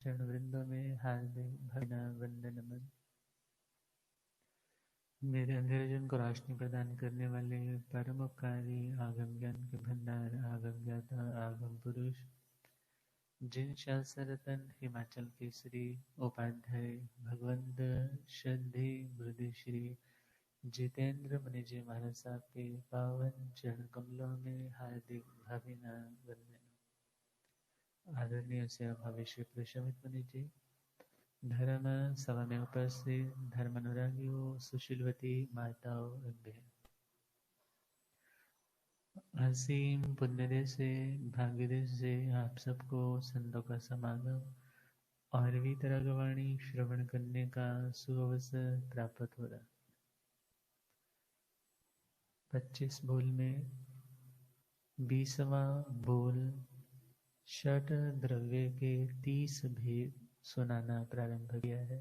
चरण वृंदों में हार्दिक अभिनंदन नमन। मेरे अंधेरे जन को रोशनी प्रदान करने वाले परम उपकारी आगम ज्ञान के भंडार, आगम ज्ञाता, आगम पुरुष, जिन शास्त्ररत्न हिमाचल केसरी उपाध्याय भगवंत श्रद्धे बुद्धि श्री जितेंद्र मुनि जी महाराज साहब के पावन चरण कमलों में हार्दिक अभिनंदन। आदरणीय से भविष्य प्रशमित मुनि जी, धर्म सभा में उपस्थित धर्मानुरागियों, सुशीलवती माताओं एवं बहन, असीम पुण्य से भाग्य से आप सबको संतों का समागम और वीतरागवाणी श्रवण करने का सुअवसर प्राप्त हो रहा। 25 बोल में 20वां बोल षट द्रव्य के 30 भेद सुनाना प्रारंभ किया है।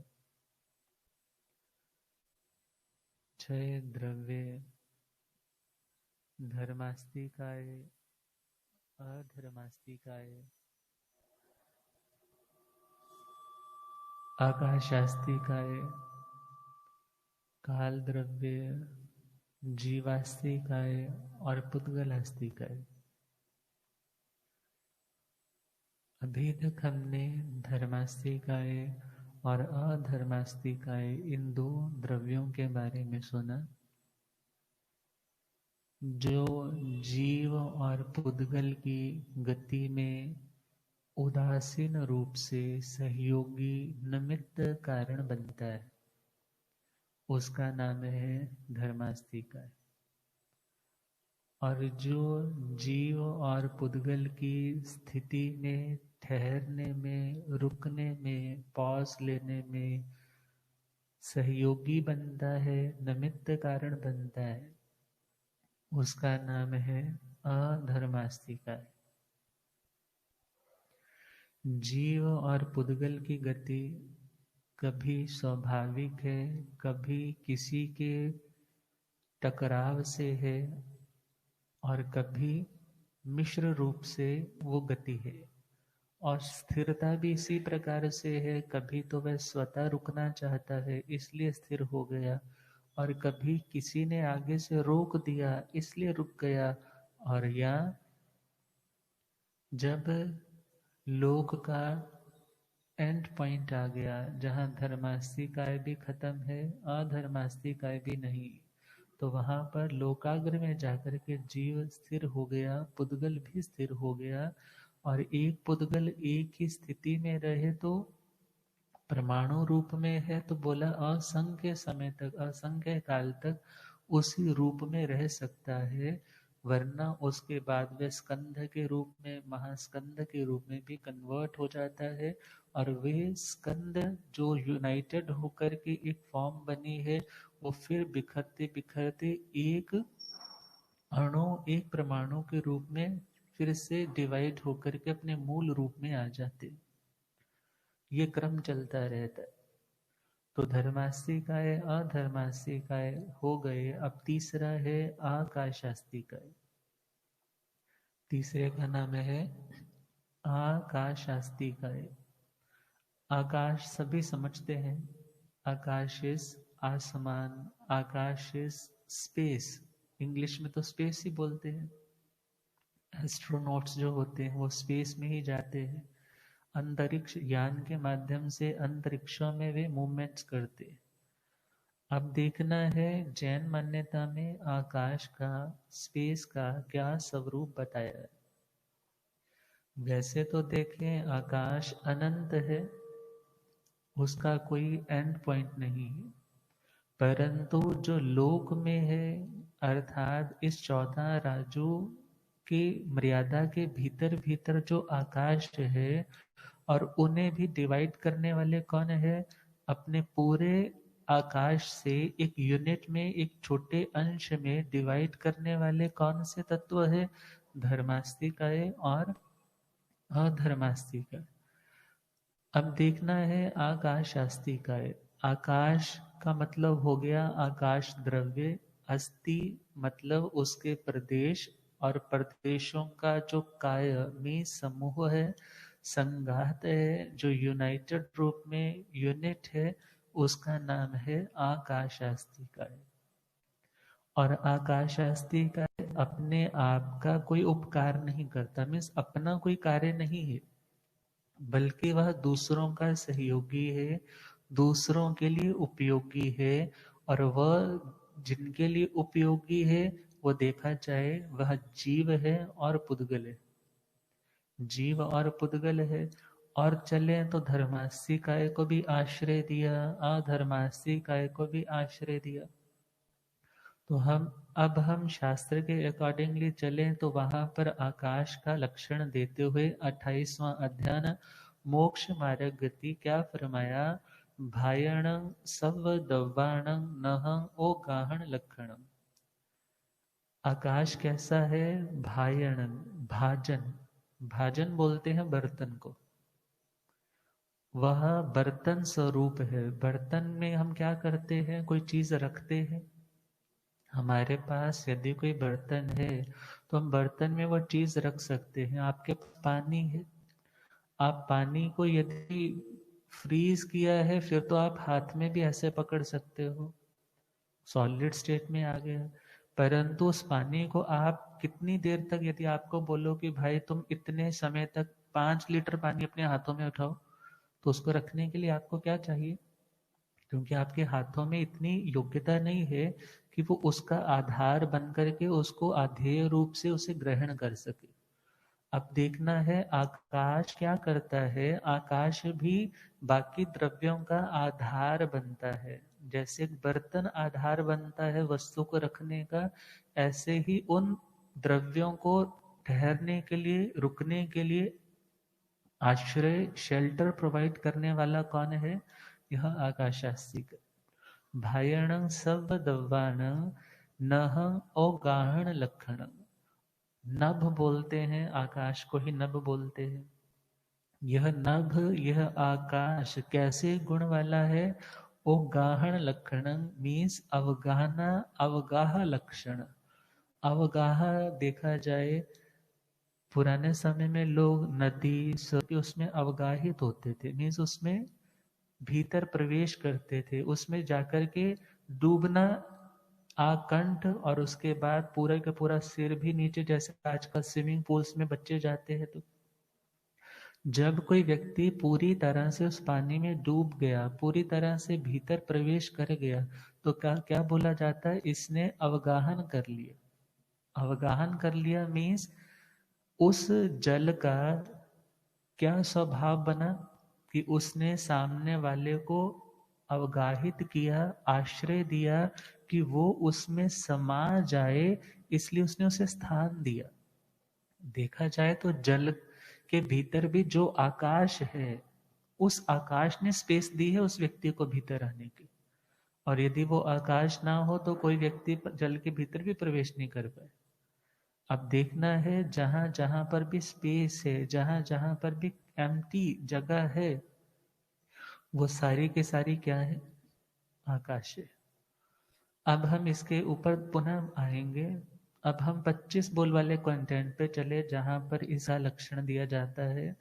6 द्रव्य धर्मास्तिकाय, अधर्मास्तिकाय, आकाशास्तिकाय, काल द्रव्य, जीवास्तिकाय और पुद्गलास्तिकाय। अभी तक हमने धर्मास्तिकाय और अधर्मास्तिकाय इन 2 द्रव्यों के बारे में सुना, जो जीव और पुद्गल की गति में उदासीन रूप से सहयोगी निमित्त कारण बनता है। उसका नाम है धर्मास्तिकाय। और जो जीव और पुद्गल की स्थिति में ठहरने में, रुकने में, पॉज लेने में सहयोगी बनता है, निमित्त कारण बनता है, उसका नाम है अधर्मास्तिकाय। जीव और पुद्गल की गति कभी स्वाभाविक है, कभी किसी के टकराव से है और कभी मिश्र रूप से वो गति है। और स्थिरता भी इसी प्रकार से है, कभी तो वह स्वतः रुकना चाहता है इसलिए स्थिर हो गया, और कभी किसी ने आगे से रोक दिया इसलिए रुक गया। और या जब लोक का एंड पॉइंट आ गया जहाँ धर्मास्तिकाय भी खत्म है, अधर्मास्तिकाय भी नहीं, तो वहां पर लोकाग्र में जाकर के जीव स्थिर हो गया, पुद्गल भी स्थिर हो गया। और एक पुद्गल एक ही स्थिति में रहे तो परमाणु रूप में है तो बोला असंख्य समय तक, असंख्य काल तक उसी रूप में रह सकता है, वरना उसके बाद वह स्कंध के रूप में, महास्कंध के रूप में भी कन्वर्ट हो जाता है। और वे स्कंद जो यूनाइटेड होकर के एक फॉर्म बनी है, वो फिर बिखरते बिखरते एक अणु, एक परमाणु के रूप में फिर से डिवाइड होकर के अपने मूल रूप में आ जाते। ये क्रम चलता रहता है। तो धर्मास्तिकाय, अधर्मास्तिकाय हो गए। अब तीसरा है आकाशास्तिकाय। तीसरे का नाम है आकाशास्तिकाय। आकाश सभी समझते हैं, आकाश इज आसमान, आकाश इज स्पेस। इंग्लिश में तो स्पेस ही बोलते हैं। एस्ट्रोनॉट्स जो होते हैं वो स्पेस में ही जाते हैं, अंतरिक्ष यान के माध्यम से अंतरिक्षों में वे मूवमेंट्स करते। अब देखना है जैन मान्यता में आकाश का, स्पेस का क्या स्वरूप बताया है। वैसे तो देखें आकाश अनंत है, उसका कोई एंड पॉइंट नहीं है, परंतु जो लोक में है अर्थात इस 14 राजू की मर्यादा के भीतर भीतर जो आकाश है, और उन्हें भी डिवाइड करने वाले कौन है, अपने पूरे आकाश से एक यूनिट में, एक छोटे अंश में डिवाइड करने वाले कौन से तत्व है, धर्मास्तिकाय और अधर्मास्तिकाय। अब देखना है आकाशास्तिकाय। आकाश का मतलब हो गया आकाश द्रव्य, अस्ति मतलब उसके प्रदेश, और प्रदेशों का जो काय में समूह है, संघात है, जो यूनाइटेड रूप में यूनिट है, उसका नाम है आकाशास्तिकाय। और आकाशास्तिकाय अपने आप का कोई उपकार नहीं करता, मीन्स अपना कोई कार्य नहीं है, बल्कि वह दूसरों का सहयोगी है, दूसरों के लिए उपयोगी है। और वह जिनके लिए उपयोगी है, वो देखा जाए वह जीव है और पुद्गल है, जीव और पुद्गल है। और चले तो धर्मासी काय को भी आश्रय दिया, अधर्मासी काय को भी आश्रय दिया। तो हम शास्त्र के अकॉर्डिंगली चलें तो वहां पर आकाश का लक्षण देते हुए 28वां अध्याय मोक्ष मार्ग गति क्या फरमाया? भायणं सव दव्वाणं नहं ओ गाहण लक्षणम। आकाश कैसा है? भायणन, भाजन, भाजन बोलते हैं बर्तन को, वह बर्तन स्वरूप है। बर्तन में हम क्या करते हैं? कोई चीज रखते हैं। हमारे पास यदि कोई बर्तन है तो हम बर्तन में वो चीज रख सकते हैं। आपके पास पानी है, आप पानी को यदि फ्रीज किया है फिर तो आप हाथ में भी ऐसे पकड़ सकते हो, सॉलिड स्टेट में आ गया। परंतु उस पानी को आप कितनी देर तक, यदि आपको बोलो कि भाई तुम इतने समय तक 5 लीटर पानी अपने हाथों में उठाओ, तो उसको रखने के लिए आपको क्या चाहिए? क्योंकि आपके हाथों में इतनी योग्यता नहीं है कि वो उसका आधार बन करके उसको अधेय रूप से उसे ग्रहण कर सके। अब देखना है आकाश क्या करता है। आकाश भी बाकी द्रव्यों का आधार बनता है। जैसे एक बर्तन आधार बनता है वस्तु को रखने का, ऐसे ही उन द्रव्यों को ठहरने के लिए, रुकने के लिए आश्रय, शेल्टर प्रोवाइड करने वाला कौन है? यह आकाशास्तिक। भायण सब दव्वाण नह ओ गाहण लक्षण। नभ बोलते हैं, आकाश को ही नभ बोलते हैं। यह नभ, यह आकाश कैसे गुण वाला है? ओ गाहण लक्षण मीन्स अवगाहना, अवगाह लक्षण। अवगाह देखा जाए, पुराने समय में लोग नदी सभी उसमें अवगाहित होते थे, मीन्स उसमें भीतर प्रवेश करते थे, उसमें जाकर के डूबना आकंठ, और उसके बाद पूरा का पूरा सिर भी नीचे, जैसे आजकल स्विमिंग पूल्स में बच्चे जाते हैं। तो जब कोई व्यक्ति पूरी तरह से उस पानी में डूब गया, पूरी तरह से भीतर प्रवेश कर गया, तो क्या क्या बोला जाता है? इसने अवगाहन कर लिया। अवगाहन कर लिया मीन्स उस जल का क्या स्वभाव बना कि उसने सामने वाले को अवगाहित किया, आश्रय दिया कि वो उसमें समा जाए, इसलिए उसने उसे स्थान दिया। देखा जाए तो जल के भीतर भी जो आकाश है, उस आकाश ने स्पेस दी है उस व्यक्ति को भीतर आने की। और यदि वो आकाश ना हो तो कोई व्यक्ति जल के भीतर भी प्रवेश नहीं कर पाए। अब देखना है जहां जहां पर भी स्पेस है, जहां जहां पर भी एम्प्टी जगह है, वो सारी की सारी क्या है? आकाश है। अब हम इसके ऊपर पुनः आएंगे। अब हम 25 बोल वाले कंटेंट पे चले, जहां पर इसका लक्षण दिया जाता है।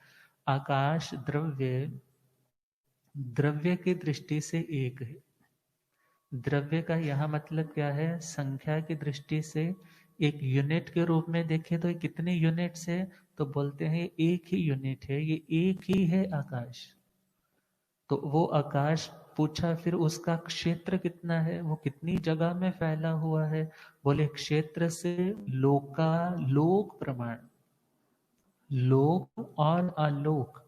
आकाश द्रव्य, द्रव्य की दृष्टि से एक है। द्रव्य का यहाँ मतलब क्या है? संख्या की दृष्टि से एक यूनिट के रूप में देखें तो कितने यूनिट्स है? तो बोलते हैं एक ही यूनिट है, ये एक ही है आकाश। तो वो आकाश पूछा फिर उसका क्षेत्र कितना है, वो कितनी जगह में फैला हुआ है? बोले क्षेत्र से लोका, लोक प्रमाण, लोक और आलोक।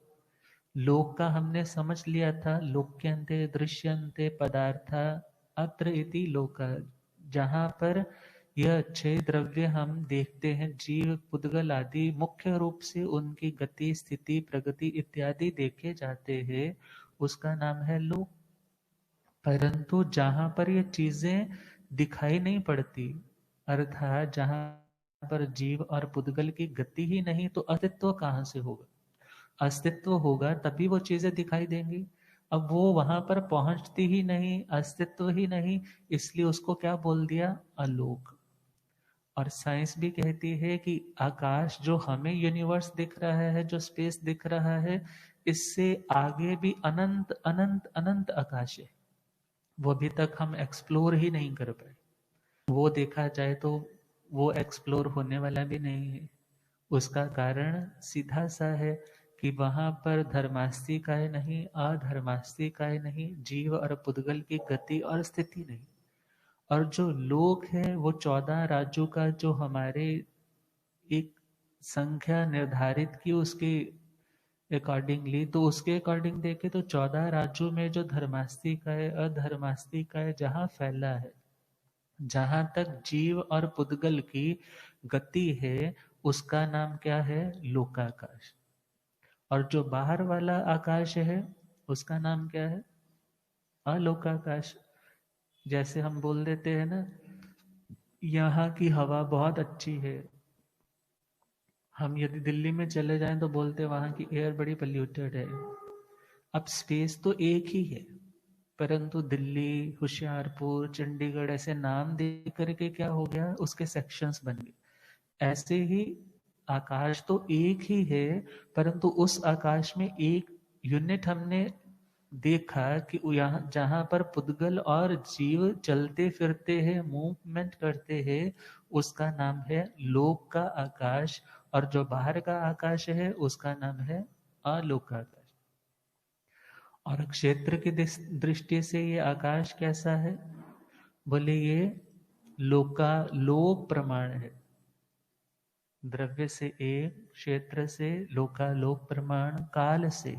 लोक का हमने समझ लिया था, लोक्यन्ते दृश्यन्ते पदार्था अत्र इति लोक, जहां पर यह 6 द्रव्य हम देखते हैं, जीव पुद्गल आदि, मुख्य रूप से उनकी गति, स्थिति, प्रगति इत्यादि देखे जाते हैं, उसका नाम है लोक। परंतु जहां पर ये चीजें दिखाई नहीं पड़ती, अर्थात जहां पर जीव और पुद्गल की गति ही नहीं, तो अस्तित्व कहां से होगा? अस्तित्व होगा तभी वो चीजें दिखाई देंगी। अब वो वहां पर पहुंचती ही नहीं, अस्तित्व ही नहीं, इसलिए उसको क्या बोल दिया? अलोक। और साइंस भी कहती है कि आकाश जो हमें यूनिवर्स दिख रहा है, जो स्पेस दिख रहा है, इससे आगे भी अनंत अनंत अनंत आकाश है। वो अभी तक हम एक्सप्लोर ही नहीं कर पाए। वो देखा जाए तो वो एक्सप्लोर होने वाला भी नहीं है। उसका कारण सीधा सा है कि वहां पर धर्मास्तिकाय नहीं, अधर्मास्तिकाय नहीं, जीव और पुद्गल की गति और स्थिति नहीं। और जो लोक है वो 14 राज्यों का जो हमारे एक संख्या निर्धारित की उसके अकॉर्डिंगली, तो उसके अकॉर्डिंग देखे तो 14 राज्यों में जो धर्मास्तिकाय अधर्मास्तिकाय जहाँ फैला है, जहां तक जीव और पुद्गल की गति है, उसका नाम क्या है? लोकाकाश। और जो बाहर वाला आकाश है उसका नाम क्या है? अलोकाकाश। जैसे हम बोल देते हैं ना, यहाँ की हवा बहुत अच्छी है। हम यदि दिल्ली में चले जाएं तो बोलते हैं वहां की एयर बड़ी पोल्यूटेड है। अब स्पेस तो एक ही है, परंतु दिल्ली, होशियारपुर, चंडीगढ़ ऐसे नाम दे करके क्या हो गया, उसके सेक्शंस बन गए। ऐसे ही आकाश तो एक ही है, परंतु उस आकाश में एक यूनिट हमने देखा कि यहाँ जहां पर पुद्गल और जीव चलते फिरते हैं, मूवमेंट करते हैं, उसका नाम है लोक का आकाश। और जो बाहर का आकाश है उसका नाम है अलोकाकाश। और क्षेत्र की दृष्टि से ये आकाश कैसा है? बोले ये लोक प्रमाण है। द्रव्य से एक, क्षेत्र से लोकालोक प्रमाण, काल से।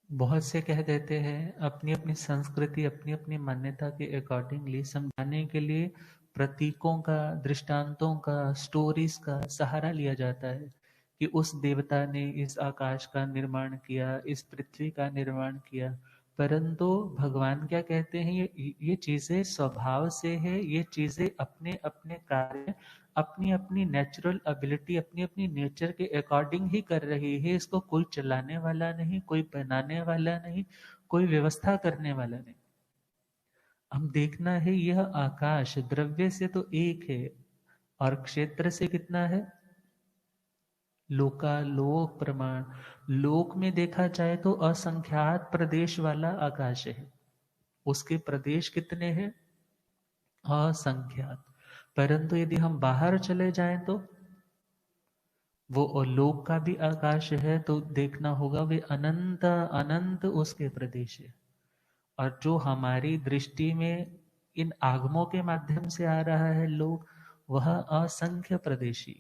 बहुत से कह देते हैं अपनी अपनी संस्कृति, अपनी अपनी मान्यता के अकॉर्डिंगली समझाने के लिए प्रतीकों का, दृष्टांतों का, स्टोरीज का सहारा लिया जाता है कि उस देवता ने इस आकाश का निर्माण किया, इस पृथ्वी का निर्माण किया। परंतु भगवान क्या कहते हैं, ये चीजें स्वभाव से है, ये चीजें अपने अपने कार्य, अपनी अपनी नेचुरल एबिलिटी, अपनी अपनी नेचर के अकॉर्डिंग ही कर रही है। इसको कोई चलाने वाला नहीं, कोई बनाने वाला नहीं, कोई व्यवस्था करने वाला नहीं। हम देखना है यह आकाश द्रव्य से तो एक है, और क्षेत्र से कितना है? लोकालोक प्रमाण। लोक में देखा जाए तो असंख्यात प्रदेश वाला आकाश है। उसके प्रदेश कितने हैं? असंख्यात। परंतु यदि हम बाहर चले जाएं तो वो लोक का भी आकाश है, तो देखना होगा वे अनंत अनंत उसके प्रदेश है। और जो हमारी दृष्टि में इन आगमों के माध्यम से आ रहा है लोक, वह असंख्य प्रदेशी।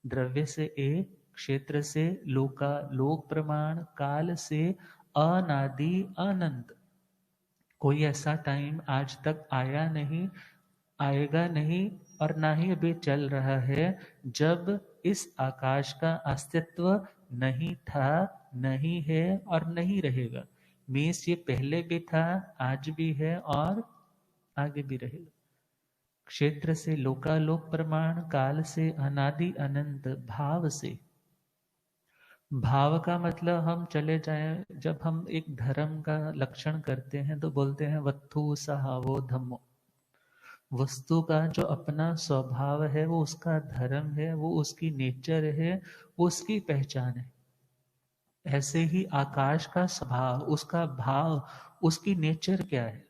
द्रव्य से एक, क्षेत्र से लोका लोक प्रमाण, काल से अनादि अनंत। कोई ऐसा टाइम आज तक आया नहीं, आएगा नहीं, और ना ही अभी चल रहा है जब इस आकाश का अस्तित्व नहीं था, नहीं है और नहीं रहेगा। मीन्स ये पहले भी था, आज भी है और आगे भी रहेगा। क्षेत्र से लोकालोक प्रमाण, काल से अनादि अनंत, भाव से। भाव का मतलब हम चले जाएं, जब हम एक धर्म का लक्षण करते हैं तो बोलते हैं वत्थु सहावो धम्मो। वस्तु का जो अपना स्वभाव है, वो उसका धर्म है, वो उसकी नेचर है, वो उसकी पहचान है। ऐसे ही आकाश का स्वभाव, उसका भाव, उसकी नेचर क्या है,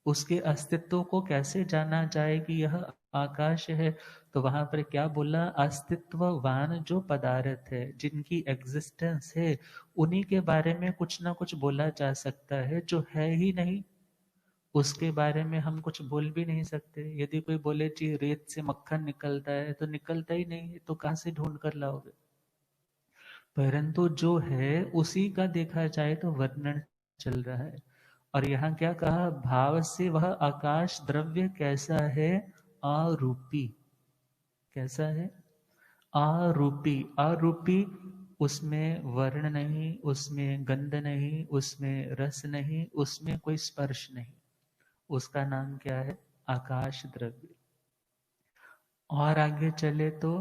उसके अस्तित्व को कैसे जाना जाए कि यह आकाश है? तो वहां पर क्या बोला? अस्तित्ववान जो पदार्थ है, जिनकी एग्जिस्टेंस है, उन्हीं के बारे में कुछ ना कुछ बोला जा सकता है। जो है ही नहीं उसके बारे में हम कुछ बोल भी नहीं सकते। यदि कोई बोले जी रेत से मक्खन निकलता है, तो निकलता ही नहीं है, तो कहां से ढूंढ कर लाओगे? परंतु जो है उसी का देखा जाए तो वर्णन चल रहा है। और यहाँ क्या कहा? भाव से वह आकाश द्रव्य कैसा है? आरूपी। कैसा है? आरूपी। आरूपी, उसमें वर्ण नहीं, उसमें गंध नहीं, उसमें रस नहीं, उसमें कोई स्पर्श नहीं। उसका नाम क्या है? आकाश द्रव्य। और आगे चले तो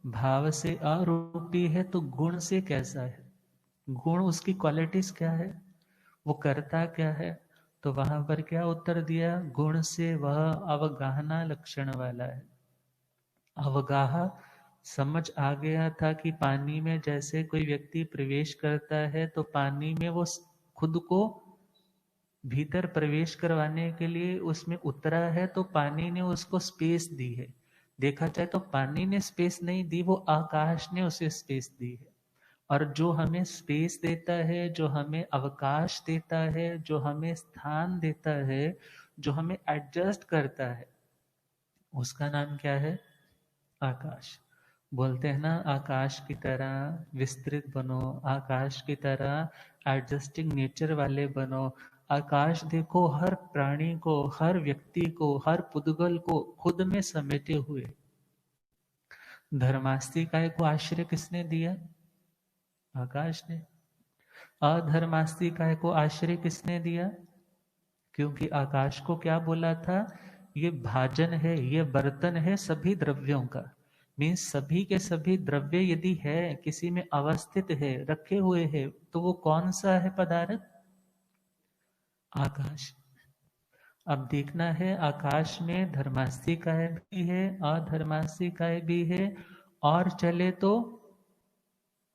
भाव से आरूपी है, तो गुण से कैसा है? गुण, उसकी क्वालिटीज क्या है? वो करता क्या है? तो वहां पर क्या उत्तर दिया? गुण से वह अवगाहना लक्षण वाला है। अवगाह समझ आ गया था कि पानी में जैसे कोई व्यक्ति प्रवेश करता है तो पानी में वो खुद को भीतर प्रवेश करवाने के लिए उसमें उतरा है, तो पानी ने उसको स्पेस दी है। देखा जाए तो पानी ने स्पेस नहीं दी, वो आकाश ने उसे स्पेस दी है। और जो हमें स्पेस देता है, जो हमें अवकाश देता है, जो हमें स्थान देता है, जो हमें एडजस्ट करता है, उसका नाम क्या है? आकाश। बोलते हैं ना, आकाश की तरह विस्तृत बनो, आकाश की तरह एडजस्टिंग नेचर वाले बनो। आकाश देखो हर प्राणी को, हर व्यक्ति को, हर पुद्गल को खुद में समेटे हुए। धर्मास्तिकाय को आश्रय किसने दिया? आकाश ने। अधर्मास्तिकाय को आश्रय किसने दिया? क्योंकि आकाश को क्या बोला था? ये भाजन है, ये बर्तन है सभी द्रव्यों का। मीन्स सभी के सभी द्रव्य यदि है, किसी में अवस्थित है, रखे हुए है, तो वो कौन सा है पदार्थ? आकाश। अब देखना है, आकाश में धर्मास्तिकाय भी है, अधर्मास्तिकाय भी है, और चले तो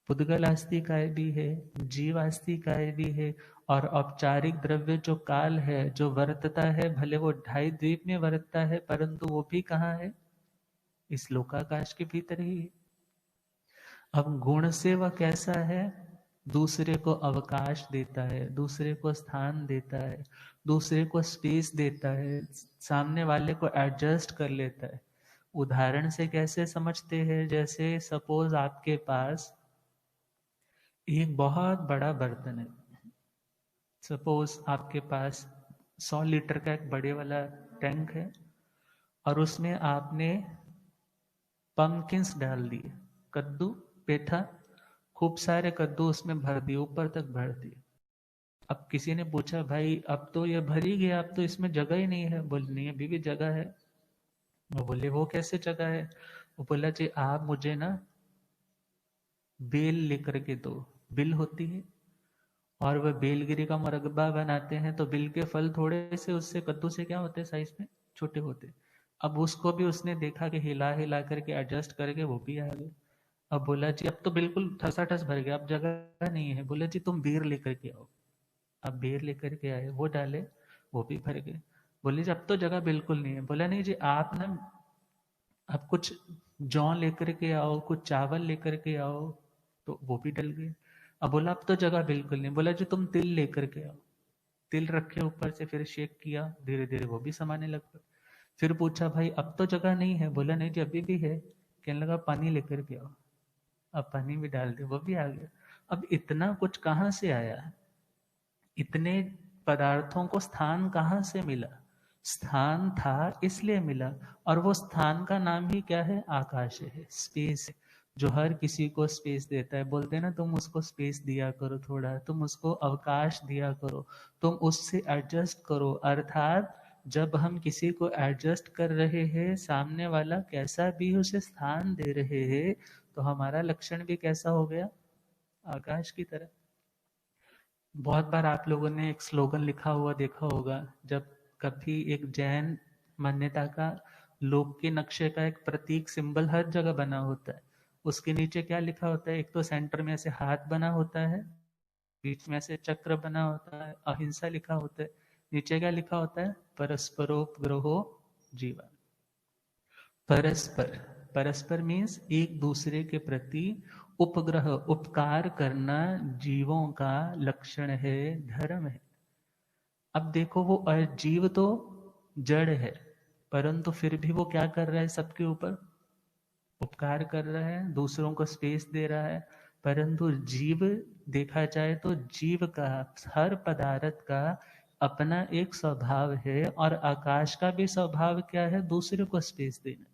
पुद्गल आस्तिकाय भी है, जीव आस्तिकाय भी है। और औपचारिक द्रव्य जो काल है, जो वर्तता है, भले वो ढाई द्वीप में वर्तता है, परंतु वो भी कहाँ है? इस लोकाकाश के भीतर ही है। अब गुण से वह कैसा है? दूसरे को अवकाश देता है, दूसरे को स्थान देता है, दूसरे को स्पेस देता है, सामने वाले को एडजस्ट कर लेता है। उदाहरण से कैसे समझते हैं? जैसे सपोज आपके पास एक बहुत बड़ा बर्तन है। सपोज आपके पास 100 लीटर का एक बड़े वाला टैंक है, और उसमें आपने पम्पकिंस डाल दिए, कद्दू, पेठा, खूब सारे कद्दू उसमें भर दिए, ऊपर तक भर दिए। अब किसी ने पूछा, भाई अब तो ये भर ही गया, अब तो इसमें जगह ही नहीं है। बोले नहीं, अभी भी जगह है। वो बोले वो कैसे जगह है? वो बोला जी आप मुझे ना बेल लेकर के दो। बिल होती है, और वह बेलगिरी का मुरब्बा बनाते हैं, तो बिल के फल थोड़े से उससे कद्दू से क्या होते हैं, साइज में छोटे होते। अब उसको भी उसने देखा कि हिला हिला करके एडजस्ट करके वो भी आ गए। अब बोला जी अब तो बिल्कुल ठसाठस भर गया, अब जगह नहीं है। बोले जी तुम बेर लेकर के आओ। अब बेर लेकर के आए, वो डाले, वो भी भर गए। बोले जी अब तो जगह बिल्कुल नहीं है। बोला नहीं जी आप ना, अब कुछ जौ लेकर के आओ, कुछ चावल लेकर के आओ, तो वो भी डल गए। अब बोला अब तो जगह बिल्कुल नहीं। बोला जी तुम तिल लेकर के आओ। तिल रखे ऊपर से, फिर शेक किया, धीरे धीरे वो भी समाने लग गए। फिर पूछा भाई अब तो जगह नहीं है। बोला नहीं जी अभी भी है। कहने लगा पानी लेकर के आओ। अब पानी भी डाल दिया, वो भी आ गया। अब इतना कुछ कहाँ से आया? इतने पदार्थों को स्थान कहाँ से मिला? स्थान था इसलिए मिला, और वो स्थान का नाम ही क्या है? आकाश है, स्पेस है, जो हर किसी को स्पेस देता है। बोलते हैं ना, तुम उसको स्पेस दिया करो, थोड़ा तुम उसको अवकाश दिया करो, तुम उससे एडजस्ट करो। अर्थात जब हम किसी को एडजस्ट कर रहे हैं, सामने वाला कैसा भी उसे स्थान दे रहे हैं, तो हमारा लक्षण भी कैसा हो गया? आकाश की तरह। बहुत बार आप लोगों ने एक स्लोगन लिखा हुआ देखा होगा, जब कभी एक जैन मान्यता का लोक के नक्शे का एक प्रतीक सिंबल हर जगह बना होता है, उसके नीचे क्या लिखा होता है? एक तो सेंटर में ऐसे हाथ बना होता है, बीच में ऐसे चक्र बना होता है, अहिंसा लिखा होता है, नीचे क्या लिखा होता है? परस्परोपग्रहो जीवन। परस्पर, परस्पर मीन्स एक दूसरे के प्रति उपग्रह, उपकार करना जीवों का लक्षण है, धर्म है। अब देखो वो जीव तो जड़ है, परंतु फिर भी वो क्या कर रहा है? सबके ऊपर उपकार कर रहा है, दूसरों को स्पेस दे रहा है। परंतु जीव, देखा जाए तो जीव का, हर पदार्थ का अपना एक स्वभाव है, और आकाश का भी स्वभाव क्या है? दूसरे को स्पेस देना।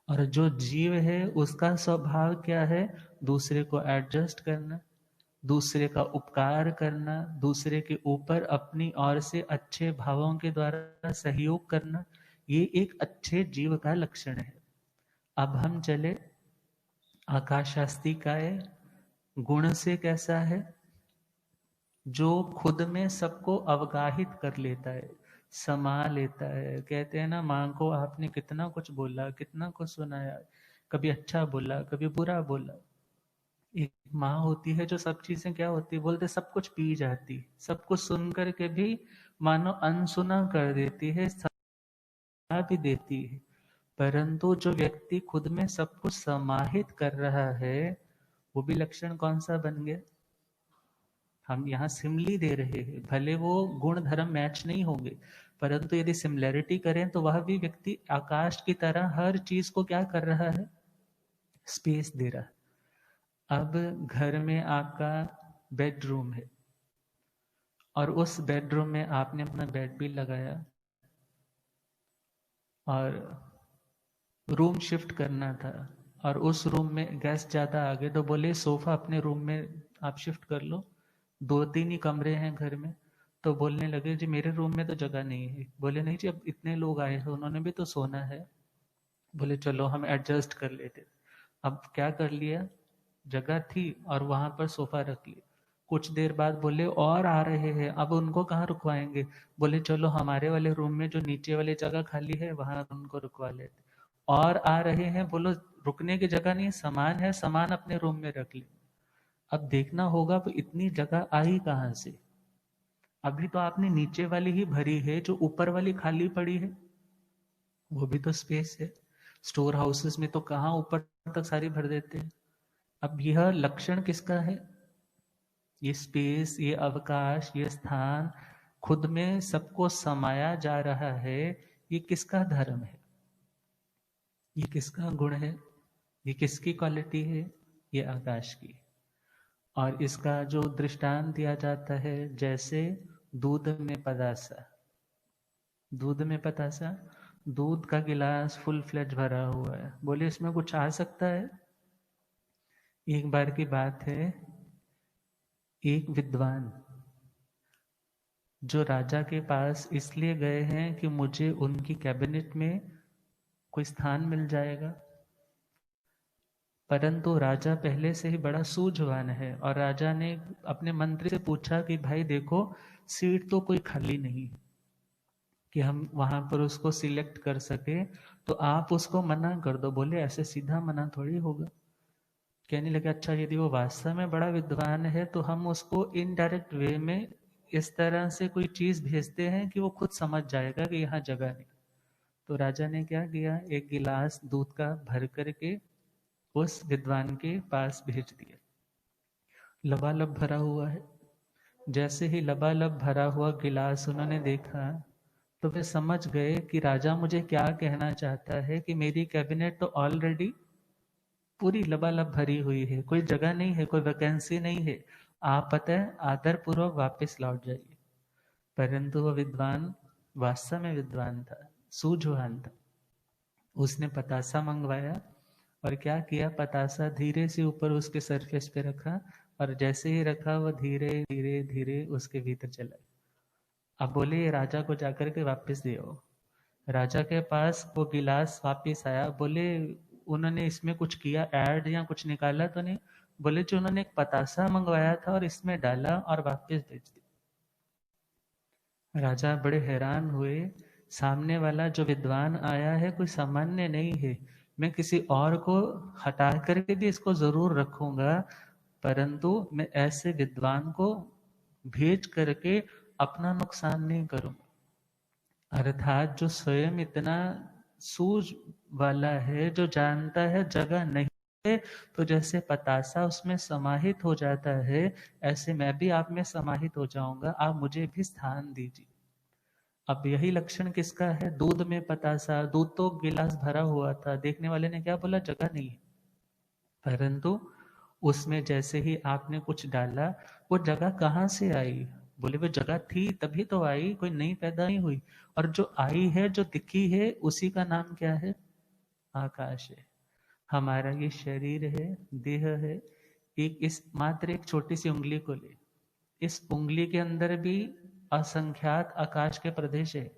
और जो जीव है उसका स्वभाव क्या है? दूसरे को एडजस्ट करना, दूसरे का उपकार करना, दूसरे के ऊपर अपनी ओर से अच्छे भावों के द्वारा सहयोग करना। ये एक अच्छे जीव का लक्षण है। अब हम चले आकाशास्ति काय, गुण से कैसा है? जो खुद में सबको अवगाहित कर लेता है, समा लेता है। कहते हैं ना, माँ को आपने कितना कुछ बोला, कितना कुछ सुनाया, कभी अच्छा बोला, कभी बुरा बोला। एक माँ होती है जो सब चीजें क्या होती है, बोलते सब कुछ पी जाती, सब कुछ सुन करके भी मानो अनसुना कर देती है, सजा भी देती है। परंतु जो व्यक्ति खुद में सब कुछ समाहित कर रहा है, वो भी लक्षण कौन सा बन गया? हम यहाँ सिमली दे रहे हैं, भले वो गुण धर्म मैच नहीं होंगे, परंतु यदि सिमिलैरिटी करें तो वह भी व्यक्ति आकाश की तरह हर चीज को क्या कर रहा है? स्पेस दे रहा है। अब घर में आपका बेडरूम है, और उस बेडरूम में आपने अपना बेड भी लगाया, और रूम शिफ्ट करना था, और उस रूम में गेस्ट ज्यादा आ गए तो बोले सोफा अपने रूम में आप शिफ्ट कर लो, दो तीन ही कमरे हैं घर में। तो बोलने लगे जी मेरे रूम में तो जगह नहीं है। बोले नहीं जी, अब इतने लोग आए हैं, उन्होंने भी तो सोना है। बोले चलो हम एडजस्ट कर लेते। अब क्या कर लिया, जगह थी और वहां पर सोफा रख लिया। कुछ देर बाद बोले और आ रहे हैं, अब उनको कहाँ रुकवाएंगे? बोले चलो हमारे वाले रूम में जो नीचे वाली जगह खाली है वहां उनको रुकवा लेते। और आ रहे हैं, बोलो रुकने की जगह नहीं, सामान है, सामान अपने रूम में रख ले। अब देखना होगा तो इतनी जगह आई कहाँ से? अभी तो आपने नीचे वाली ही भरी है, जो ऊपर वाली खाली पड़ी है वो भी तो स्पेस है। स्टोर हाउसेस में तो कहाँ ऊपर तक सारी भर देते हैं। अब यह लक्षण किसका है? ये स्पेस, ये अवकाश, ये स्थान, खुद में सबको समाया जा रहा है, ये किसका धर्म है? ये किसका गुण है? ये किसकी क्वालिटी है? ये आकाश की। और इसका जो दृष्टांत दिया जाता है, जैसे दूध में पदासा। दूध में पतासा, दूध का गिलास फुल फ्लेज भरा हुआ है, बोले इसमें कुछ आ सकता है? एक बार की बात है, एक विद्वान जो राजा के पास इसलिए गए हैं कि मुझे उनकी कैबिनेट में कोई स्थान मिल जाएगा, परंतु राजा पहले से ही बड़ा सूझवान है, और राजा ने अपने मंत्री से पूछा कि भाई देखो, सीट तो कोई खाली नहीं कि हम वहां पर उसको सिलेक्ट कर सके, तो आप उसको मना कर दो। बोले ऐसे सीधा मना थोड़ी होगा। कहने लगे अच्छा, यदि वो वास्तव में बड़ा विद्वान है तो हम उसको इनडायरेक्ट वे में इस तरह से कोई चीज भेजते हैं कि वो खुद समझ जाएगा कि यहाँ जगह नहीं। तो राजा ने क्या किया, एक गिलास दूध का भर करके उस विद्वान के पास भेज दिया। लबालब भरा हुआ है। जैसे ही लबालब भरा हुआ गिलास उन्होंने देखा, तो वे समझ गए कि राजा मुझे क्या कहना चाहता है, कि मेरी कैबिनेट तो ऑलरेडी पूरी लबालब भरी हुई है, कोई जगह नहीं है, कोई वैकेंसी नहीं है, आप पता है आदर पूर्वक वापस लौट जाइए। परंतु वह विद्वान वास्तव में विद्वान था, सूझवान था। उसने पतासा मंगवाया, और क्या किया, पतासा धीरे से ऊपर उसके सरफेस पे रखा, और जैसे ही रखा वह धीरे धीरे धीरे उसके भीतर चला। अब बोले ये राजा को जाकर के वापस दे आओ। राजा के पास वो गिलास वापस आया। बोले उन्होंने इसमें कुछ किया, ऐड या कुछ निकाला तो नहीं? बोले जो उन्होंने एक पतासा मंगवाया था और इसमें डाला और वापस भेज दिया। राजा बड़े हैरान हुए, सामने वाला जो विद्वान आया है कोई सामान्य नहीं है, मैं किसी और को हटा करके भी इसको जरूर रखूंगा, परंतु मैं ऐसे विद्वान को भेज करके अपना नुकसान नहीं करूंगा। अर्थात जो स्वयं इतना सूझ वाला है, जो जानता है जगह नहीं है, तो जैसे पतासा उसमें समाहित हो जाता है, ऐसे मैं भी आप में समाहित हो जाऊंगा, आप मुझे भी स्थान दीजिए। अब यही लक्षण किसका है? दूध में पतासा। दूध तो गिलास भरा हुआ था, देखने वाले ने क्या बोला, जगह नहीं है, परंतु उसमें जैसे ही आपने कुछ डाला, वो जगह कहाँ से आई? बोले वो जगह थी तभी तो आई, कोई नई पैदा नहीं हुई। और जो आई है, जो दिखी है, उसी का नाम क्या है? आकाश है। हमारा ये शरीर है, देह है, एक इस मात्र एक छोटी सी उंगली को ले, इस उंगली के अंदर भी असंख्यात आकाश के प्रदेश है।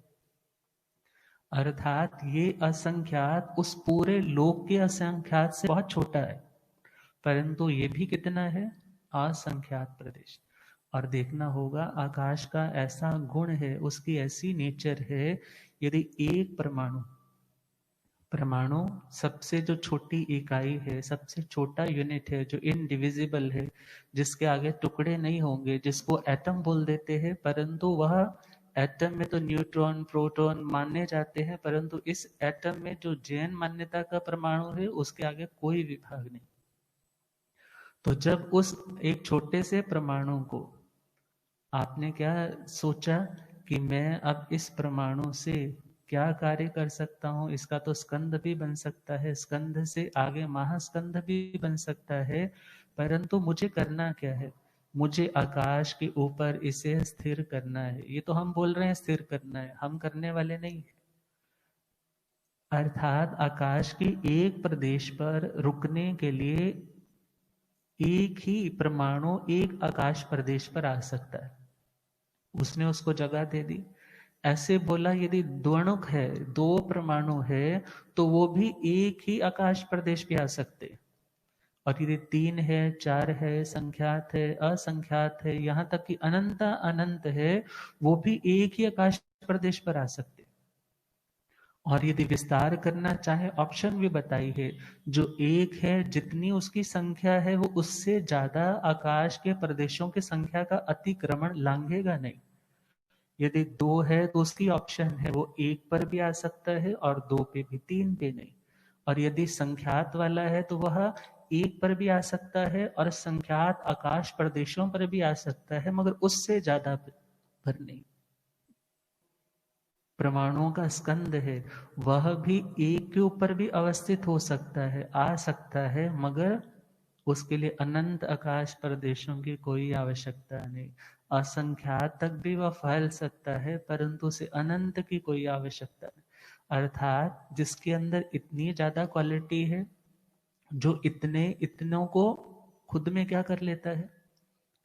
अर्थात ये असंख्यात उस पूरे लोक के असंख्यात से बहुत छोटा है, परंतु ये भी कितना है? असंख्यात प्रदेश। और देखना होगा आकाश का ऐसा गुण है, उसकी ऐसी नेचर है, यदि एक परमाणु परमाणु सबसे जो छोटी इकाई है, सबसे छोटा यूनिट है, जो इनडिविजिबल है, जिसके आगे टुकड़े नहीं होंगे, जिसको एटम बोल देते हैं, परंतु वह एटम में तो न्यूट्रॉन प्रोटॉन माने जाते हैं, परंतु इस एटम में जो जैन मान्यता का परमाणु है, उसके आगे कोई विभाग नहीं। तो जब उस एक छोटे से परमाणु को आपने क्या सोचा कि मैं अब इस परमाणु से क्या कार्य कर सकता हूं, इसका तो स्कंद भी बन सकता है, स्कंद से आगे महास्कंद भी बन सकता है, परंतु मुझे करना क्या है, मुझे आकाश के ऊपर इसे स्थिर करना है। ये तो हम बोल रहे हैं स्थिर करना है, हम करने वाले नहीं है। अर्थात आकाश के एक प्रदेश पर रुकने के लिए एक ही परमाणु एक आकाश प्रदेश पर आ सकता है, उसने उसको जगह दे दी। ऐसे बोला यदि द्वणुक है, दो परमाणु है, तो वो भी एक ही आकाश प्रदेश पे आ सकते। और यदि 3 है, 4 है, संख्यात है, असंख्यात है, यहां तक कि अनंत अनंत है, वो भी एक ही आकाश प्रदेश पर आ सकते। और यदि विस्तार करना चाहे, ऑप्शन भी बताई है, जो एक है जितनी उसकी संख्या है, वो उससे ज्यादा आकाश के प्रदेशों की संख्या का अतिक्रमण लांघेगा नहीं। यदि 2 है तो उसकी ऑप्शन है, वो 1 पर भी आ सकता है और 2 पे भी, 3 पे नहीं। और यदि संख्यात वाला है तो वह 1 पर भी आ सकता है और संख्यात आकाश प्रदेशों पर भी आ सकता है, मगर उससे ज्यादा पर नहीं। परमाणुओं का स्कंद है, वह भी एक के ऊपर भी अवस्थित हो सकता है, आ सकता है, मगर उसके लिए अनंत आकाश प्रदेशों की कोई आवश्यकता नहीं। असंख्यात तक भी वह फैल सकता है, परंतु उसे अनंत की कोई आवश्यकता नहीं। अर्थात जिसके अंदर इतनी ज्यादा क्वालिटी है, जो इतने इतनों को खुद में क्या कर लेता है,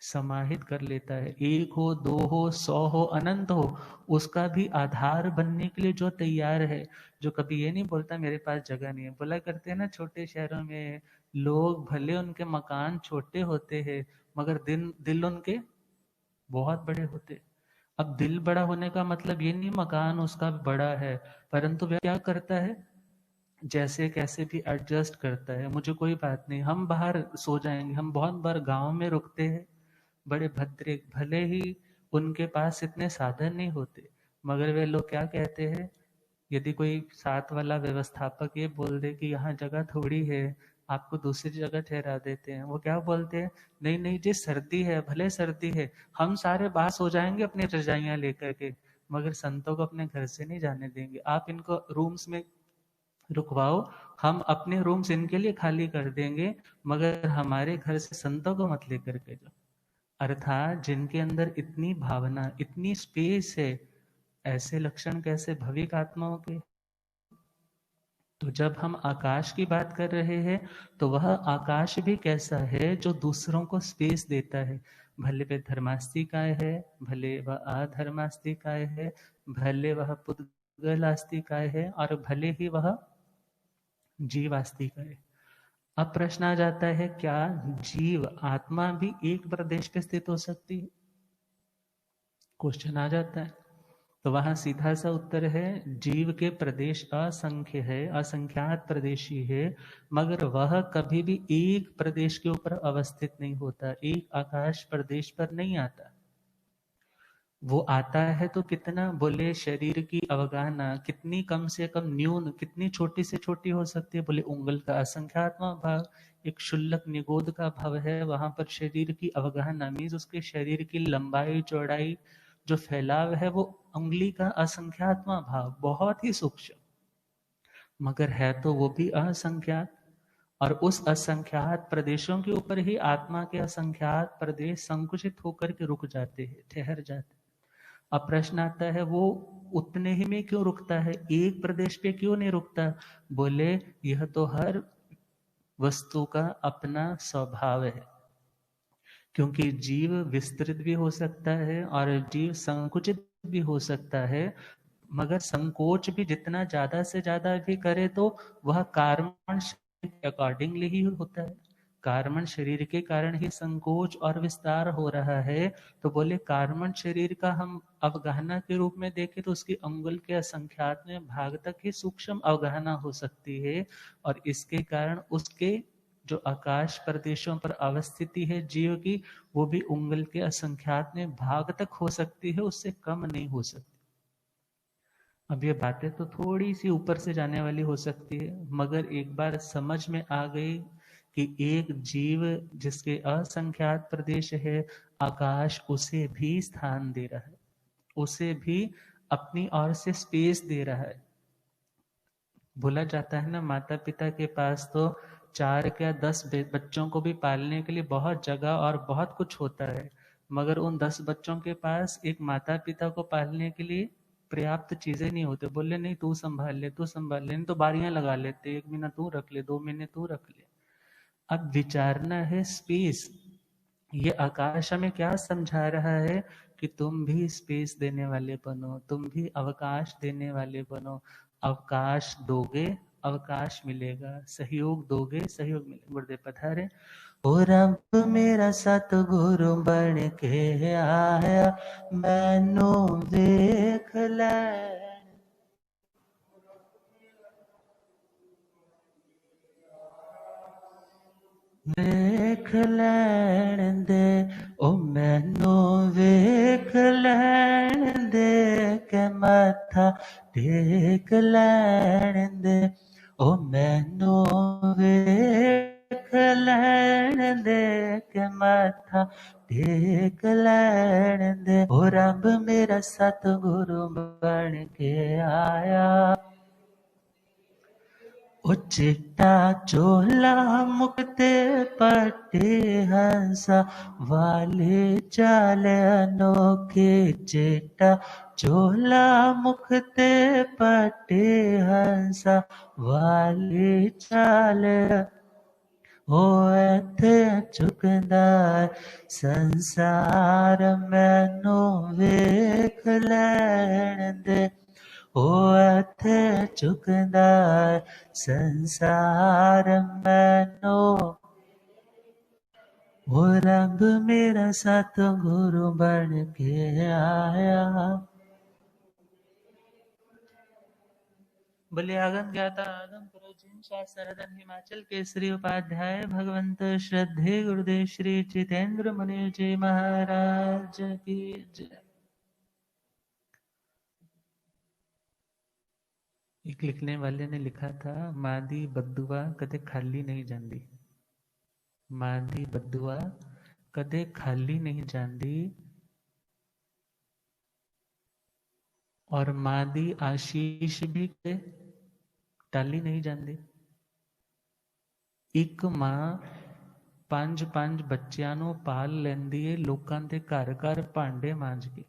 समाहित कर लेता है। 1 हो, 2 हो, 100 हो, अनंत हो, उसका भी आधार बनने के लिए जो तैयार है, जो कभी ये नहीं बोलता मेरे पास जगह नहीं है। बोला करते हैं ना, छोटे शहरों में लोग भले उनके मकान छोटे होते हैं, मगर दिल उनके बहुत बड़े होते। अब दिल बड़ा होने का मतलब ये नहीं मकान उसका बड़ा है, परंतु वह क्या करता है, जैसे कैसे भी एडजस्ट करता है। मुझे कोई बात नहीं, हम बाहर सो जाएंगे। हम बहुत बार गांव में रुकते हैं, बड़े भद्रे, भले ही उनके पास इतने साधन नहीं होते, मगर वे लोग क्या कहते हैं, यदि कोई साथ वाला व्यवस्थापक ये बोल दे कि यहाँ जगह थोड़ी है, आपको दूसरी जगह ठहरा देते हैं, वो क्या बोलते हैं, नहीं नहीं जी, सर्दी है, भले सर्दी है, हम सारे बास हो जाएंगे अपनी रजाइयां लेकर के, मगर संतों को अपने घर से नहीं जाने देंगे। आप इनको रूम्स में रुकवाओ, हम अपने रूम्स इनके लिए खाली कर देंगे, मगर हमारे घर से संतों को मत लेकर के जाओ। अर्थात जिनके अंदर इतनी भावना, इतनी स्पेस है, ऐसे लक्षण कैसे भविक आत्माओं के। तो जब हम आकाश की बात कर रहे हैं, तो वह आकाश भी कैसा है, जो दूसरों को स्पेस देता है। भले वे धर्मास्तिकाय है, भले वह अधर्मास्तिकाय है, भले वह पुद्गलास्तिकाय है, और भले ही वह जीवास्तिकाय है। अब प्रश्न आ जाता है, क्या जीव आत्मा भी एक प्रदेश पे स्थित हो सकती है? क्वेश्चन आ जाता है। तो वहां सीधा सा उत्तर है, जीव के प्रदेश असंख्य है, असंख्यात प्रदेशी है, मगर वह कभी भी एक प्रदेश के ऊपर अवस्थित नहीं होता, एक आकाश प्रदेश पर नहीं आता। वो आता है तो कितना, बोले शरीर की अवगाहना कितनी कम से कम, न्यून कितनी छोटी से छोटी हो सकती है, बोले उंगल का असंख्यात्मा भाग, एक क्षुल्लक निगोद का भाव है, वहां पर शरीर की अवगाहना मीन्स उसके शरीर की लंबाई चौड़ाई, जो फैलाव है, वो उंगली का असंख्यात्मा भाग, बहुत ही सूक्ष्म, मगर है तो वो भी असंख्यात। और उस असंख्यात प्रदेशों के ऊपर ही आत्मा के असंख्यात प्रदेश संकुचित होकर के रुक जाते हैं, ठहर जाते हैं। अब प्रश्न आता है, वो उतने ही में क्यों रुकता है, एक प्रदेश पे क्यों नहीं रुकता? बोले यह तो हर वस्तु का अपना स्वभाव है, क्योंकि जीव विस्तृत भी हो सकता है और जीव संकुचित भी हो सकता है, मगर संकोच भी जितना ज्यादा से ज्यादा भी करे तो वह कारण के अकॉर्डिंगली ही होता है। कार्मण शरीर के कारण ही संकोच और विस्तार हो रहा है। तो बोले कार्मण शरीर का हम अवगाहना के रूप में देखें तो उसकी अंगुल के असंख्यात में भाग तक ही सूक्ष्म अवगाहना हो सकती है, और इसके कारण उसके जो आकाश प्रदेशों पर अवस्थिति है जीव की, वो भी उंगल के असंख्यात में भाग तक हो सकती है, उससे कम नहीं हो सकती। अब ये बातें तो थोड़ी सी ऊपर से जाने वाली हो सकती है, मगर एक बार समझ में आ गई कि एक जीव जिसके असंख्यात प्रदेश है, आकाश उसे भी स्थान दे रहा है, उसे भी अपनी ओर से स्पेस दे रहा है। बोला जाता है ना, माता पिता के पास तो 4 या 10 बच्चों को भी पालने के लिए बहुत जगह और बहुत कुछ होता है, मगर उन 10 बच्चों के पास एक माता पिता को पालने के लिए पर्याप्त चीजें नहीं होते। बोले नहीं तू संभाल ले, तू संभाल ले, नहीं तो बारियां लगा लेते, 1 महीना तू रख ले, 2 महीने तू रख ले। अब विचारना है स्पेस। ये आकाश हमें क्या समझा रहा है कि तुम भी स्पेस देने वाले बनो, तुम भी अवकाश देने वाले बनो। अवकाश दोगे, अवकाश मिलेगा, सहयोग दोगे, सहयोग मिलेगा। गुरुदेव पधारे। ओ रब मेरा सतगुरु बन के आया, मैनू देख ले, वेख लैण दे, ओ मैनू वेख लैण दे, के मत्था टेक लैण दे, ओ मैनू वेख लैण दे, के मत्था टेक लैण दे। ओ रब मेरा सतगुरु बन के आया, ओ चिट्टा चोला मुक्ते पट्टे हंसा वाले चाल अनोखे, चिट्टा चोला मुक्ते पट्टे हंसा वाले चाल, ओ इत्थे चुकदा संसार, मैनू वेख लैण दे, ओ इत्थे चुकदा संसार, मैनू, ओ रब मेरा सतगुरु बन के आया। बोले आगम ज्ञाता आगम करो जिन शास्त्रधन हिमाचल केसरी उपाध्याय भगवंत श्रद्धे गुरुदेव श्री जितेंद्र मुनि जी महाराज की जय। एक लिखने वाले ने लिखा था, मादी बद्दुआ कदे खाली नहीं जाती, मादी बद्दुआ कदे खाली नहीं जाती, और मादी आशीष भी कदे टाली नहीं जाती। एक मां 5 ਬੱਚਿਆਂ ਨੂੰ ਪਾਲ ਲੈਂਦੀ ਏ ਲੋਕਾਂ ਦੇ ਘਰ ਘਰ ਭਾਂਡੇ ਮਾਂਜ ਕੇ,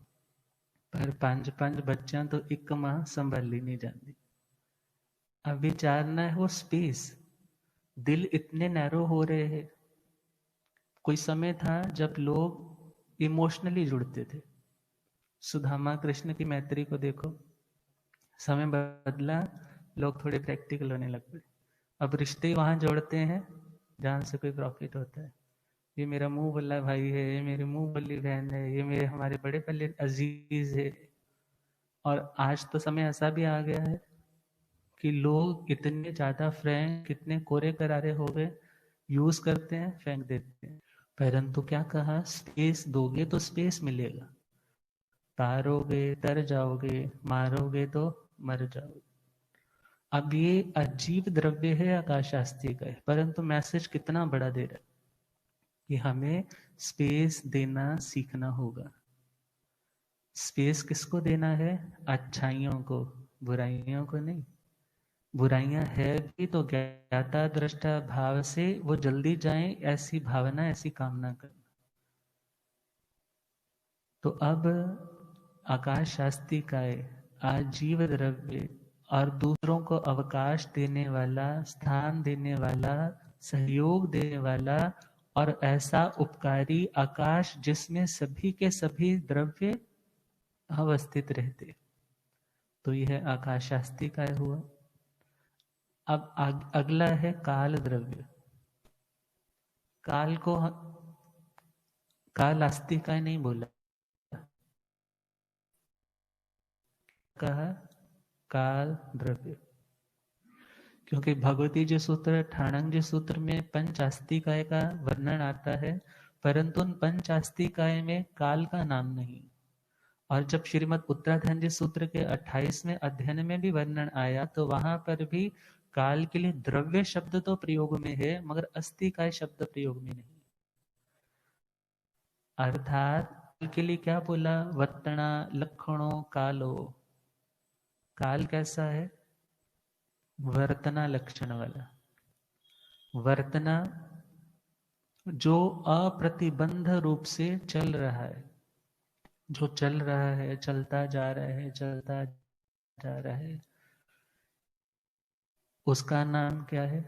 पर 5 बच्चों तो एक मां संभाली नहीं जाती। अब विचारना है वो स्पेस, दिल इतने नैरो हो रहे हैं। कोई समय था जब लोग इमोशनली जुड़ते थे, सुदामा कृष्ण की मैत्री को देखो, समय बदला, लोग थोड़े प्रैक्टिकल होने लग गए। अब रिश्ते वहां जोड़ते हैं जहां से कोई प्रॉफिट होता है। ये मेरा मुंह बोला भाई है, ये मेरी मुंह बोली बहन है, ये मेरे हमारे बड़े पल्ले अजीज है। और आज तो समय ऐसा भी आ गया है कि लोग इतने ज्यादा फ्रेंड, कितने कोरे करारे हो गए, यूज करते हैं, फेंक देते हैं। परंतु क्या कहा, स्पेस दोगे तो स्पेस मिलेगा, तारोगे तर जाओगे, मारोगे तो मर जाओगे। अब ये अजीब द्रव्य है, आकाशास्त्री का है, परंतु मैसेज कितना बड़ा दे रहा है कि हमें स्पेस देना सीखना होगा। स्पेस किसको देना है? अच्छाइयों को, बुराइयों को नहीं। बुराइयां है भी तो ज्ञाता दृष्टा भाव से वो जल्दी जाए, ऐसी भावना, ऐसी कामना करना। तो अब आकाश शास्त्री का आजीव द्रव्य और दूसरों को अवकाश देने वाला, स्थान देने वाला, सहयोग देने वाला और ऐसा उपकारी आकाश जिसमें सभी के सभी द्रव्य अवस्थित रहते, तो यह आकाश शास्त्री का हुआ। अब अगला है काल द्रव्य। काल को काल अस्ति का नहीं बोला, कहा काल द्रव्य। क्योंकि भगवती जी सूत्र, ठाणंग जी सूत्र में पंचास्तिकाय का वर्णन आता है, परंतु उन पंचास्तिकाय में काल का नाम नहीं। और जब श्रीमद् उत्तराधन जी सूत्र के 28वें अध्ययन में भी वर्णन आया तो वहां पर भी काल के लिए द्रव्य शब्द तो प्रयोग में है, मगर अस्तिकाय शब्द प्रयोग में नहीं। अर्थात के लिए क्या बोला, वत्तना लक्षणों कालो। काल कैसा है, वर्तना लक्षण वाला। वर्तना जो अप्रतिबंध रूप से चल रहा है, जो चल रहा है, चलता जा रहा है, चलता जा रहा है, उसका नाम क्या है,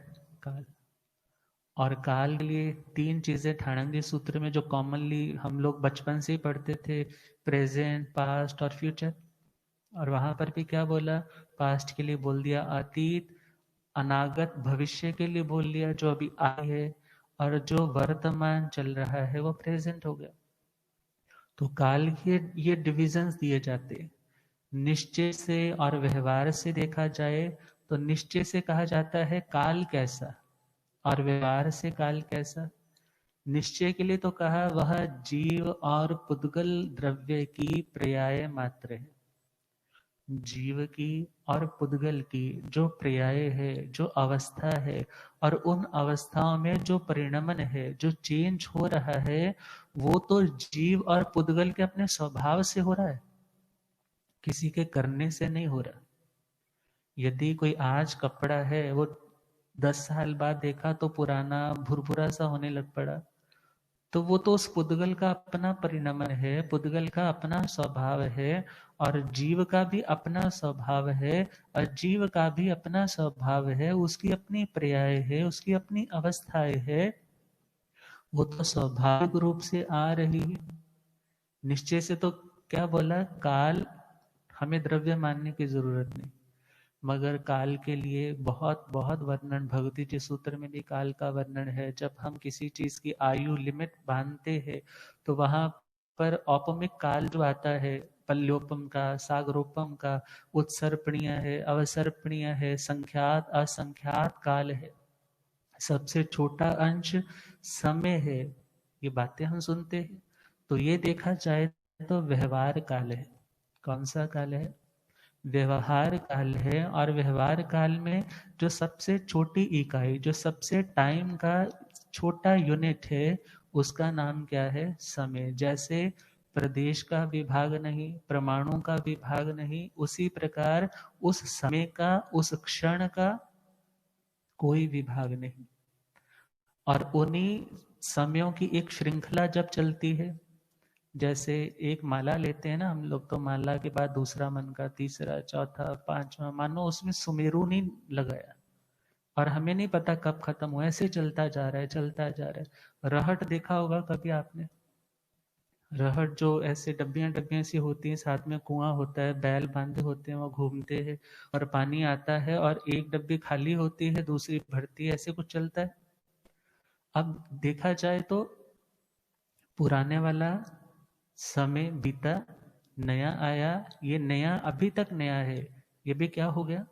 काल। और काल के लिए तीन चीजें ठाणंगी सूत्र में जो कॉमनली हम लोग बचपन से ही पढ़ते थे, प्रेजेंट, पास्ट और फ्यूचर। और वहां पर भी क्या बोला, पास्ट के लिए बोल दिया अतीत, अनागत भविष्य के लिए बोल लिया जो अभी आए है, और जो वर्तमान चल रहा है वो प्रेजेंट हो गया। तो काल के ये डिविजन्स दिए जाते हैं। निश्चय से और व्यवहार से देखा जाए तो निश्चय से कहा जाता है काल कैसा, और व्यवहार से काल कैसा। निश्चय के लिए तो कहा वह जीव और पुद्गल द्रव्य की पर्याय मात्र है। जीव की और पुद्गल की जो पर्याय है, जो अवस्था है, और उन अवस्थाओं में जो परिणमन है, जो चेंज हो रहा है, वो तो जीव और पुद्गल के अपने स्वभाव से हो रहा है, किसी के करने से नहीं हो रहा। यदि कोई आज कपड़ा है वो 10 साल बाद देखा तो पुराना भुरभुरा सा होने लग पड़ा, तो वो तो उस पुद्गल का अपना परिणमन है, पुद्गल का अपना स्वभाव है। और जीव का भी अपना स्वभाव है, और जीव का भी अपना स्वभाव है, उसकी अपनी पर्याय है, उसकी अपनी अवस्थाएं है। वो तो स्वाभाविक रूप से आ रही है। निश्चय से तो क्या बोला, काल हमें द्रव्य मानने की जरूरत नहीं, मगर काल के लिए बहुत बहुत वर्णन, भगवती जी सूत्र में भी काल का वर्णन है। जब हम किसी चीज की आयु लिमिट बांधते हैं तो वहां पर औपमिक काल जो आता है, पल्योपम का, सागरोपम का, उत्सर्पणीय है, अवसर्पणीय है, संख्यात असंख्यात काल है। सबसे छोटा अंश समय है। ये बातें हम सुनते हैं। तो ये देखा जाए तो व्यवहार काल है। कौन सा काल है, व्यवहार काल है। और व्यवहार काल में जो सबसे छोटी इकाई, जो सबसे टाइम का छोटा यूनिट है, उसका नाम क्या है, समय। जैसे प्रदेश का विभाग नहीं, परमाणु का विभाग नहीं, उसी प्रकार उस समय का, उस क्षण का कोई विभाग नहीं। और उन्हीं समयों की एक श्रृंखला जब चलती है, जैसे एक माला लेते हैं ना हम लोग, तो माला के बाद दूसरा मन का, तीसरा, चौथा, पांचवा, मानो उसमें सुमेरु नहीं लगाया और हमें नहीं पता कब खत्म हो, ऐसे चलता जा रहा है, चलता जा रहा है। रहट देखा होगा कभी आपने, रहट जो ऐसे डब्बियां डब्बियां सी होती हैं, साथ में कुआं होता है, बैल बांधे होते हैं, वो घूमते हैं और पानी आता है, और एक डब्बी खाली होती है, दूसरी भरती है, ऐसे कुछ चलता है। अब देखा जाए तो पुराने वाला समय बीता, नया आया, ये नया अभी तक नया है, ये भी क्या हो गया,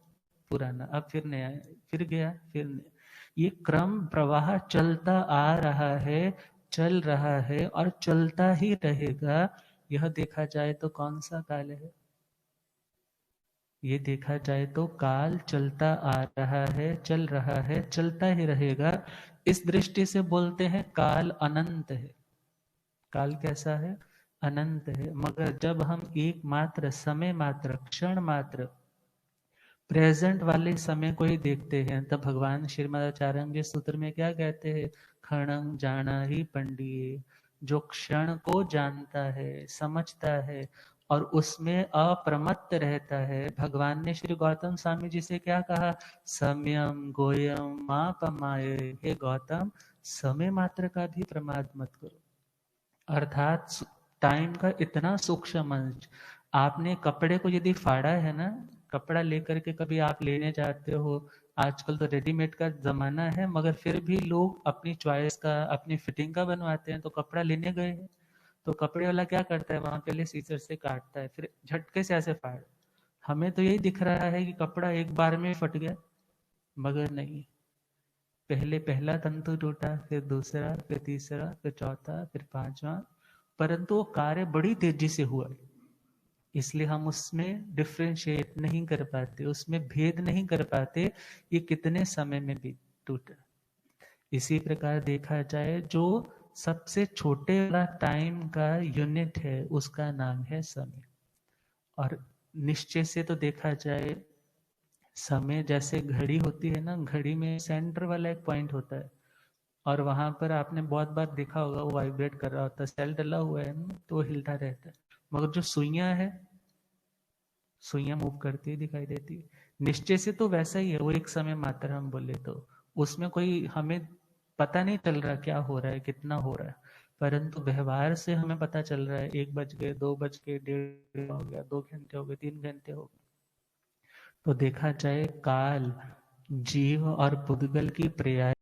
पुराना। अब फिर नया, फिर गया, फिर नया। ये क्रम प्रवाह चलता आ रहा है, चल रहा है और चलता ही रहेगा। यह देखा जाए तो कौन सा काल है, ये देखा जाए तो काल चलता आ रहा है, चल रहा है, चलता ही रहेगा। इस दृष्टि से बोलते हैं काल अनंत है। काल कैसा है, अनंत है। मगर जब हम एक मात्र समय मात्र, क्षण मात्र, प्रेजेंट वाले समय को ही देखते हैं, तब भगवान श्रीमदाचार्य सूत्र में क्या कहते हैं, क्षणं जाना ही पंडिये। जो क्षण को जानता है, समझता है और उसमें अप्रमत्त रहता है। भगवान ने श्री गौतम स्वामी जी से क्या कहा, सम्यम गोयम मापमाये। हे गौतम, समय मात्र का भी प्रमाद मत करो। अर्थात टाइम का इतना सूक्ष्म अंश। आपने कपड़े को यदि फाड़ा है ना, कपड़ा लेकर के कभी आप लेने जाते हो, आजकल तो रेडीमेड का जमाना है, मगर फिर भी लोग अपनी चॉइस का, अपनी फिटिंग का बनवाते हैं। तो कपड़ा लेने गए हैं, तो कपड़े वाला क्या करता है, वहां पहले सीजर से काटता है, फिर झटके से ऐसे फाड़। हमें तो यही दिख रहा है कि कपड़ा एक बार में फट गया, मगर नहीं, पहले पहला तंतु टूटा, फिर दूसरा, फिर तीसरा, फिर चौथा, फिर पांचवा, परंतु वो कार्य बड़ी तेजी से हुआ, इसलिए हम उसमें डिफ्रेंशिएट नहीं कर पाते, उसमें भेद नहीं कर पाते ये कितने समय में भी टूटा। इसी प्रकार देखा जाए, जो सबसे छोटे वाला टाइम का यूनिट है उसका नाम है समय। और निश्चय से तो देखा जाए, समय जैसे घड़ी होती है ना, घड़ी में सेंटर वाला एक पॉइंट होता है, और वहां पर आपने बहुत बार देखा होगा वो वाइब्रेट कर रहा होता है, सेल डला हुआ है ना, तो वो हिलता रहता है। मगर जो सुइयां है, सुइयां मूव करती दिखाई देती है। निश्चय से तो वैसा ही है, वो एक समय मात्र हम बोले तो उसमें कोई हमें पता नहीं चल रहा क्या हो रहा है, कितना हो रहा है, परंतु व्यवहार से हमें पता चल रहा है 1 बज गए, 2 बज गए, 1:30 हो गया, 2 घंटे हो गए, 3 घंटे हो गए। तो देखा जाए, काल जीव और पुद्गल की पर्याय